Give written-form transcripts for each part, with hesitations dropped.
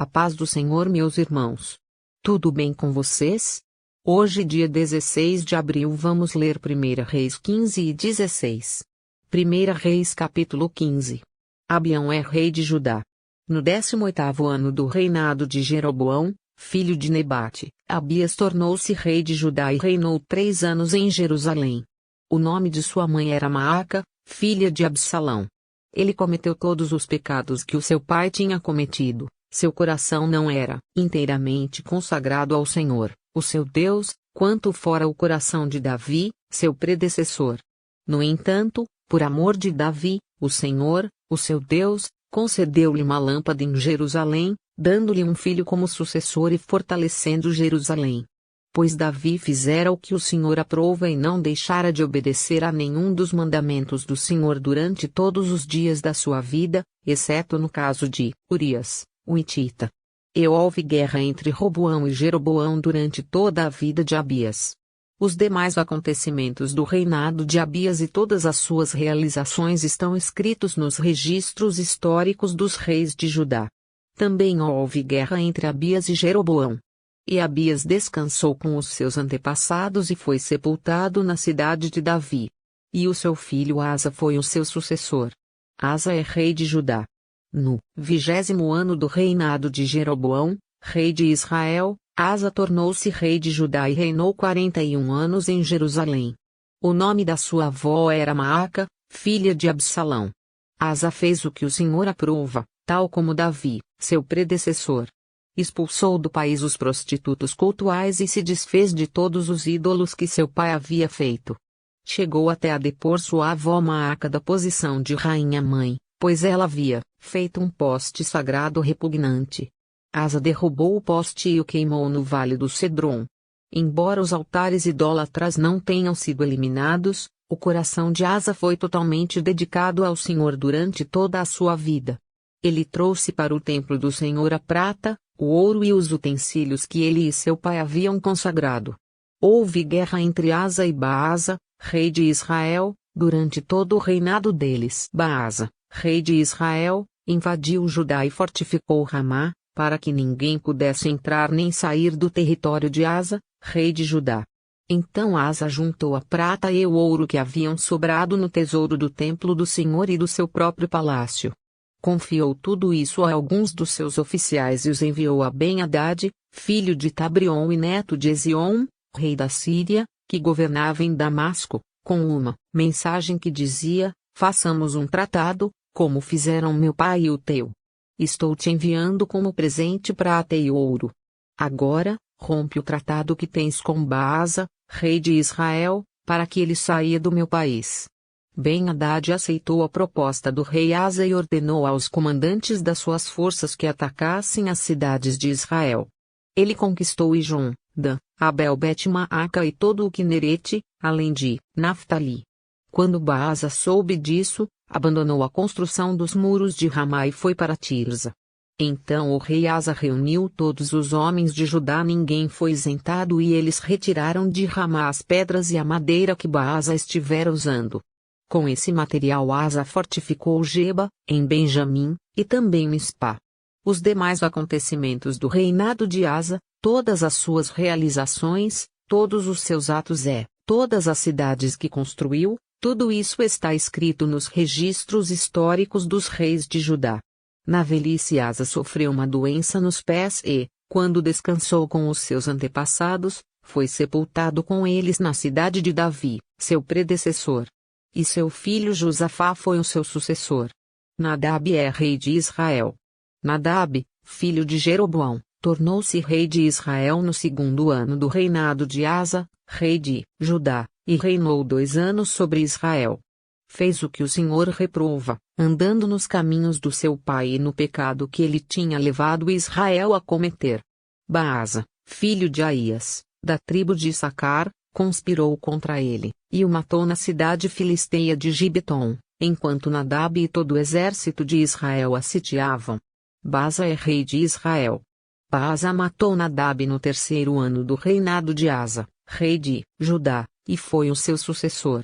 A paz do Senhor, meus irmãos. Tudo bem com vocês? Hoje, dia 16 de abril, vamos ler 1 Reis 15 e 16. 1 Reis capítulo 15. Abião é rei de Judá. No 18º ano do reinado de Jeroboão, filho de Nebate, Abias tornou-se rei de Judá e reinou 3 anos em Jerusalém. O nome de sua mãe era Maaca, filha de Absalão. Ele cometeu todos os pecados que o seu pai tinha cometido. Seu coração não era inteiramente consagrado ao Senhor, o seu Deus, quanto fora o coração de Davi, seu predecessor. No entanto, por amor de Davi, o Senhor, o seu Deus, concedeu-lhe uma lâmpada em Jerusalém, dando-lhe um filho como sucessor e fortalecendo Jerusalém. Pois Davi fizera o que o Senhor aprova e não deixara de obedecer a nenhum dos mandamentos do Senhor durante todos os dias da sua vida, exceto no caso de Urias, o hitita. E houve guerra entre Roboão e Jeroboão durante toda a vida de Abias. Os demais acontecimentos do reinado de Abias e todas as suas realizações estão escritos nos registros históricos dos reis de Judá. Também houve guerra entre Abias e Jeroboão. E Abias descansou com os seus antepassados e foi sepultado na cidade de Davi. E o seu filho Asa foi o seu sucessor. Asa é rei de Judá. No 20º ano do reinado de Jeroboão, rei de Israel, Asa tornou-se rei de Judá e reinou 41 anos em Jerusalém. O nome da sua avó era Maaca, filha de Absalão. Asa fez o que o Senhor aprova, tal como Davi, seu predecessor. Expulsou do país os prostitutos cultuais e se desfez de todos os ídolos que seu pai havia feito. Chegou até a depor sua avó Maaca da posição de rainha-mãe, pois ela havia feito um poste sagrado repugnante. Asa derrubou o poste e o queimou no vale do Cedron. Embora os altares idólatras não tenham sido eliminados, o coração de Asa foi totalmente dedicado ao Senhor durante toda a sua vida. Ele trouxe para o templo do Senhor a prata, o ouro e os utensílios que ele e seu pai haviam consagrado. Houve guerra entre Asa e Baasa, rei de Israel, durante todo o reinado deles. Baasa, rei de Israel, invadiu Judá e fortificou Ramá, para que ninguém pudesse entrar nem sair do território de Asa, rei de Judá. Então Asa juntou a prata e o ouro que haviam sobrado no tesouro do templo do Senhor e do seu próprio palácio. Confiou tudo isso a alguns dos seus oficiais e os enviou a Ben-Hadad, filho de Tabrion e neto de Ezion, rei da Síria, que governava em Damasco, com uma mensagem que dizia: façamos um tratado, como fizeram meu pai e o teu. Estou te enviando como presente prata e ouro. Agora, rompe o tratado que tens com Baasa, rei de Israel, para que ele saia do meu país. Ben-Hadad aceitou a proposta do rei Asa e ordenou aos comandantes das suas forças que atacassem as cidades de Israel. Ele conquistou Ijon, Dan, Abel-Bet-Maaca e todo o Quinerete, além de Naftali. Quando Baasa soube disso, abandonou a construção dos muros de Ramá e foi para Tirza. Então o rei Asa reuniu todos os homens de Judá, ninguém foi isentado, e eles retiraram de Ramá as pedras e a madeira que Baasa estivera usando. Com esse material Asa fortificou Geba, em Benjamim, e também Mispá. Os demais acontecimentos do reinado de Asa, todas as suas realizações, todos os seus atos todas as cidades que construiu, tudo isso está escrito nos registros históricos dos reis de Judá. Na velhice Asa sofreu uma doença nos pés e, quando descansou com os seus antepassados, foi sepultado com eles na cidade de Davi, seu predecessor. E seu filho Josafá foi o seu sucessor. Nadab é rei de Israel. Nadab, filho de Jeroboão, tornou-se rei de Israel no 2º ano do reinado de Asa, rei de Judá, e reinou 2 anos sobre Israel. Fez o que o Senhor reprova, andando nos caminhos do seu pai e no pecado que ele tinha levado Israel a cometer. Baasa, filho de Aías, da tribo de Issacar, conspirou contra ele, e o matou na cidade filisteia de Gibeton, enquanto Nadab e todo o exército de Israel a sitiavam. Baasa é rei de Israel. Baasa matou Nadab no 3º ano do reinado de Asa, rei de Judá, e foi o seu sucessor.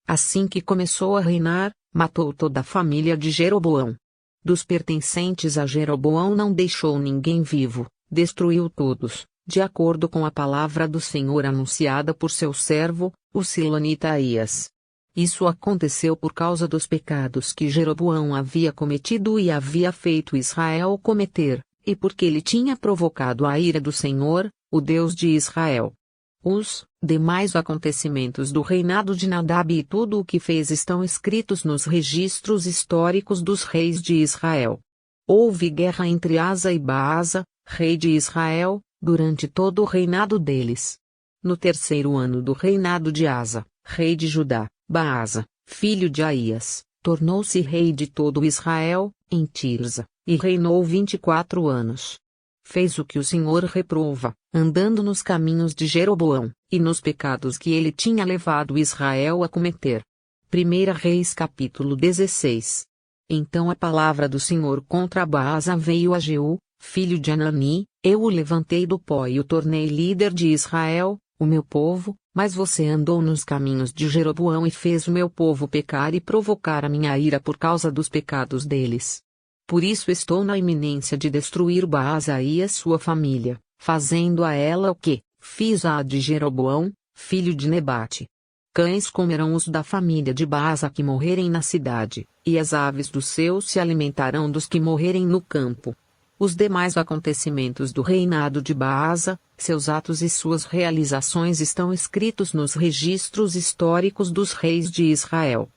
Assim que começou a reinar, matou toda a família de Jeroboão. Dos pertencentes a Jeroboão não deixou ninguém vivo, destruiu todos, de acordo com a palavra do Senhor anunciada por seu servo, o silonita Aías. Isso aconteceu por causa dos pecados que Jeroboão havia cometido e havia feito Israel cometer, e porque ele tinha provocado a ira do Senhor, o Deus de Israel. Os demais acontecimentos do reinado de Nadab e tudo o que fez estão escritos nos registros históricos dos reis de Israel. Houve guerra entre Asa e Baasa, rei de Israel, durante todo o reinado deles. No terceiro ano do reinado de Asa, rei de Judá, Baasa, filho de Aías, tornou-se rei de todo Israel, em Tirza, e reinou 24 anos. Fez o que o Senhor reprova, andando nos caminhos de Jeroboão, e nos pecados que ele tinha levado Israel a cometer. 1 Reis capítulo 16. Então a palavra do Senhor contra Baasa veio a Jeú, filho de Anani: eu o levantei do pó e o tornei líder de Israel, o meu povo, mas você andou nos caminhos de Jeroboão e fez o meu povo pecar e provocar a minha ira por causa dos pecados deles. Por isso estou na iminência de destruir Baasa e a sua família, fazendo a ela o que fiz a de Jeroboão, filho de Nebate. Cães comerão os da família de Baasa que morrerem na cidade, e as aves do céu se alimentarão dos que morrerem no campo. Os demais acontecimentos do reinado de Baasa, seus atos e suas realizações estão escritos nos registros históricos dos reis de Israel.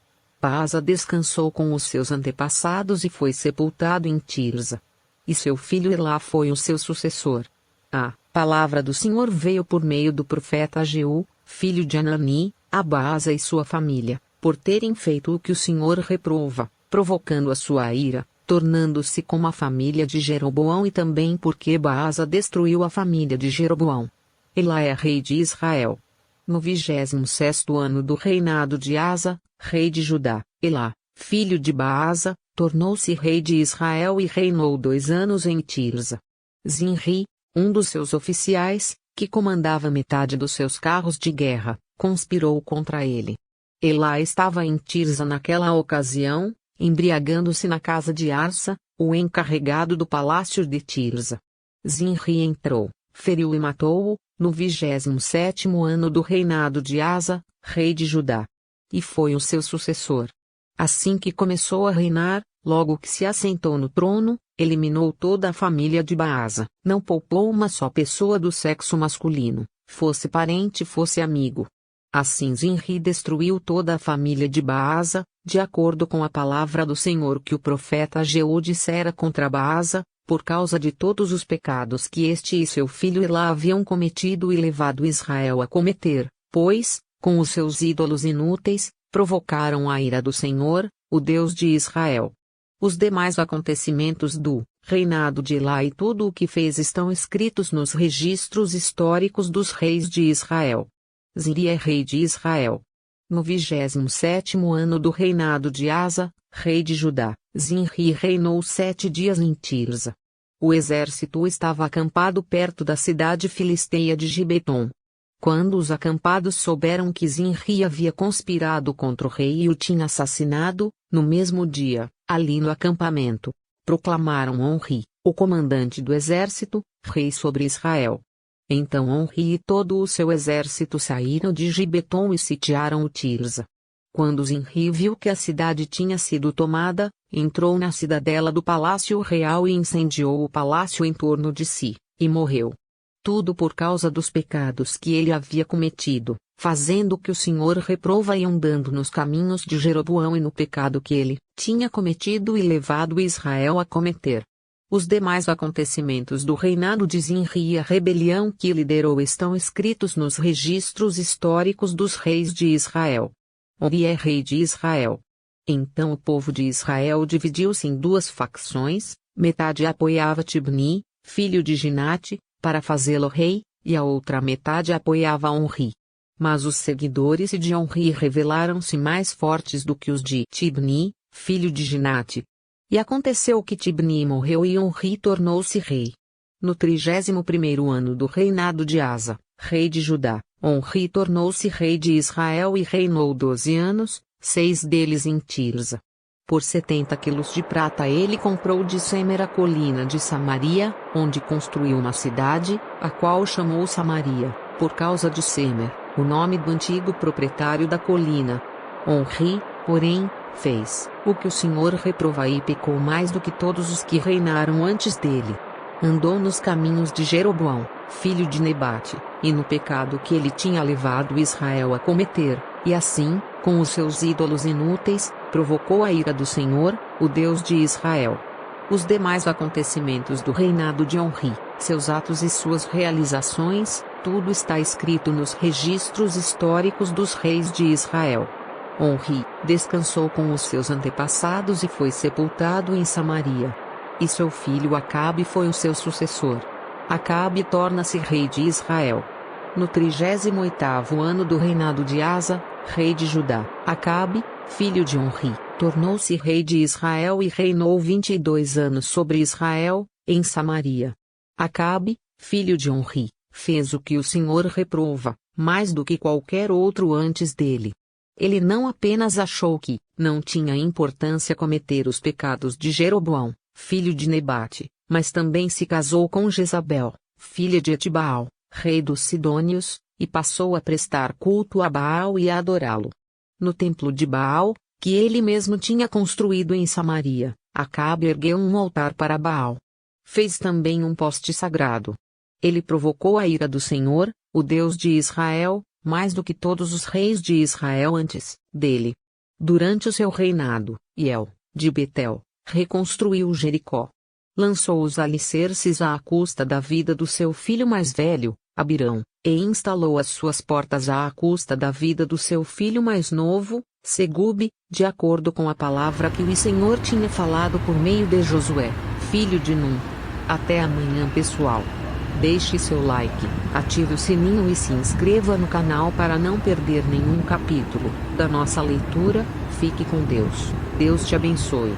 Baasa descansou com os seus antepassados e foi sepultado em Tirza. E seu filho Elá foi o seu sucessor. A palavra do Senhor veio por meio do profeta Jeú, filho de Anani, a Baasa e sua família, por terem feito o que o Senhor reprova, provocando a sua ira, tornando-se como a família de Jeroboão, e também porque Baasa destruiu a família de Jeroboão. Elá é rei de Israel. No 26º ano do reinado de Asa, rei de Judá, Elá, filho de Baasa, tornou-se rei de Israel e reinou 2 anos em Tirza. Zinri, um dos seus oficiais, que comandava metade dos seus carros de guerra, conspirou contra ele. Elá estava em Tirza naquela ocasião, embriagando-se na casa de Arsa, o encarregado do palácio de Tirza. Zinri entrou, feriu e matou-o, no 27º ano do reinado de Asa, rei de Judá. E foi o seu sucessor. Assim que começou a reinar, logo que se assentou no trono, eliminou toda a família de Baasa, não poupou uma só pessoa do sexo masculino, fosse parente fosse amigo. Assim Zinri destruiu toda a família de Baasa, de acordo com a palavra do Senhor que o profeta Jeú dissera contra Baasa, por causa de todos os pecados que este e seu filho Elá haviam cometido e levado Israel a cometer, pois, com os seus ídolos inúteis, provocaram a ira do Senhor, o Deus de Israel. Os demais acontecimentos do reinado de Elá e tudo o que fez estão escritos nos registros históricos dos reis de Israel. Zinri é rei de Israel. No 27º ano do reinado de Asa, rei de Judá, Zinri reinou 7 dias em Tirza. O exército estava acampado perto da cidade filisteia de Gibeton. Quando os acampados souberam que Zinri havia conspirado contra o rei e o tinha assassinado, no mesmo dia, ali no acampamento, proclamaram Onri, o comandante do exército, rei sobre Israel. Então Onri e todo o seu exército saíram de Gibeton e sitiaram o Tirza. Quando Zinri viu que a cidade tinha sido tomada, entrou na cidadela do palácio real e incendiou o palácio em torno de si, e morreu. Tudo por causa dos pecados que ele havia cometido, fazendo o que o Senhor reprova e andando nos caminhos de Jeroboão e no pecado que ele tinha cometido e levado Israel a cometer. Os demais acontecimentos do reinado de Zinri e a rebelião que liderou estão escritos nos registros históricos dos reis de Israel. Onri é rei de Israel. Então o povo de Israel dividiu-se em 2 facções, metade apoiava Tibni, filho de Ginate, para fazê-lo rei, e a outra metade apoiava Onri. Mas os seguidores de Onri revelaram-se mais fortes do que os de Tibni, filho de Ginate. E aconteceu que Tibni morreu e Onri tornou-se rei. No 31º ano do reinado de Asa, rei de Judá, Onri tornou-se rei de Israel e reinou 12 anos, 6 deles em Tirza. Por 70 quilos de prata ele comprou de Semer a colina de Samaria, onde construiu uma cidade, a qual chamou Samaria, por causa de Semer, o nome do antigo proprietário da colina. Onri, porém, fez o que o Senhor reprova e pecou mais do que todos os que reinaram antes dele. Andou nos caminhos de Jeroboão, filho de Nebate, e no pecado que ele tinha levado Israel a cometer, e assim, com os seus ídolos inúteis, provocou a ira do Senhor, o Deus de Israel. Os demais acontecimentos do reinado de Onri, seus atos e suas realizações, tudo está escrito nos registros históricos dos reis de Israel. Onri descansou com os seus antepassados e foi sepultado em Samaria. E seu filho Acabe foi o seu sucessor. Acabe torna-se rei de Israel. No 38º ano do reinado de Asa, rei de Judá, Acabe, filho de Onri, tornou-se rei de Israel e reinou 22 anos sobre Israel, em Samaria. Acabe, filho de Onri, fez o que o Senhor reprova, mais do que qualquer outro antes dele. Ele não apenas achou que não tinha importância cometer os pecados de Jeroboão, filho de Nebate, mas também se casou com Jezabel, filha de Etibaal, rei dos Sidônios, e passou a prestar culto a Baal e a adorá-lo. No templo de Baal, que ele mesmo tinha construído em Samaria, Acabe ergueu um altar para Baal. Fez também um poste sagrado. Ele provocou a ira do Senhor, o Deus de Israel, mais do que todos os reis de Israel antes dele. Durante o seu reinado, Hiel, de Betel, reconstruiu Jericó. Lançou os alicerces à custa da vida do seu filho mais velho, Abirão, e instalou as suas portas à custa da vida do seu filho mais novo, Segube, de acordo com a palavra que o Senhor tinha falado por meio de Josué, filho de Num. Até amanhã, pessoal. Deixe seu like, ative o sininho e se inscreva no canal para não perder nenhum capítulo da nossa leitura. Fique com Deus. Deus te abençoe.